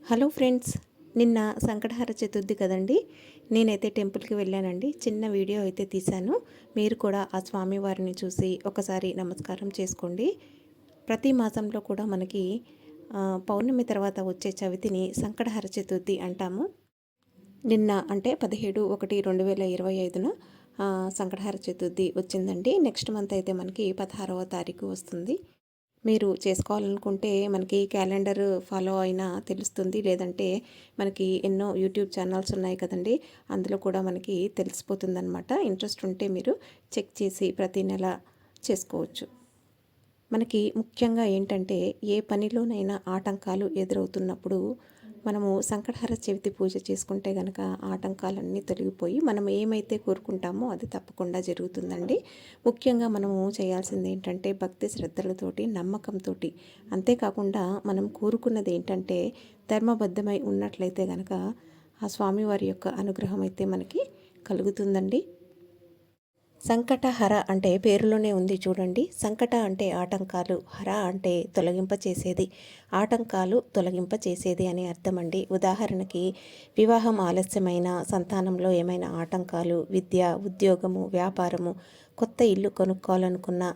Hello friends, నిన్న సంకటహర చతుర్థి కదండి. నేనైతే టెంపుల్కి వెళ్ళానండి. చిన్న వీడియో అయితే తీశాను. మీరు కూడా ఆ స్వామివారిని చూసి ఒకసారి నమస్కారం చేసుకోండి. ప్రతి మాసంలో కూడా మనకి పౌర్ణమి తర్వాత వచ్చే చవితిని సంకటహర చతుర్థి అంటాము. నిన్న అంటే 17/1/2025 సంకటహర చతుర్థి వచ్చిందండి. నెక్స్ట్ మంత్ అయితే మనకి 16వ తారీఖు వస్తుంది. మీరు చేసుకోవాలనుకుంటే మనకి క్యాలెండర్ ఫాలో అయినా తెలుస్తుంది. లేదంటే మనకి ఎన్నో యూట్యూబ్ ఛానల్స్ ఉన్నాయి కదండి, అందులో కూడా మనకి తెలిసిపోతుందన్నమాట. ఇంట్రెస్ట్ ఉంటే మీరు చెక్ చేసి ప్రతి నెల చేసుకోవచ్చు. మనకి ముఖ్యంగా ఏంటంటే ఏ పనిలోనైనా ఆటంకాలు ఎదురవుతున్నప్పుడు మనము సంకటహర చవితి పూజ చేసుకుంటే కనుక ఆటంకాలన్నీ తొలగిపోయి మనం ఏమైతే కోరుకుంటామో అది తప్పకుండా జరుగుతుందండి. ముఖ్యంగా మనము చేయాల్సింది ఏంటంటే భక్తి శ్రద్ధలతోటి నమ్మకంతో, అంతేకాకుండా మనం కోరుకున్నది ఏంటంటే ధర్మబద్ధమై ఉన్నట్లయితే కనుక ఆ స్వామివారి యొక్క అనుగ్రహం అయితే మనకి కలుగుతుందండి. సంకటహర అంటే పేరులోనే ఉంది చూడండి. సంకట అంటే ఆటంకాలు, హర అంటే తొలగింప చేసేది, ఆటంకాలు తొలగింప చేసేది అని అర్థం అండి. ఉదాహరణకి వివాహం ఆలస్యమైన, సంతానంలో ఏమైనా ఆటంకాలు, విద్య, ఉద్యోగము, వ్యాపారము, కొత్త ఇల్లు కొనుక్కోవాలనుకున్నా,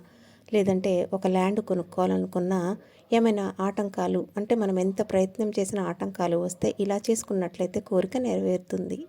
లేదంటే ఒక ల్యాండ్ కొనుక్కోవాలనుకున్నా ఏమైనా ఆటంకాలు అంటే మనం ఎంత ప్రయత్నం చేసినా ఆటంకాలు వస్తే ఇలా చేసుకున్నట్లయితే కోరిక నెరవేరుతుంది.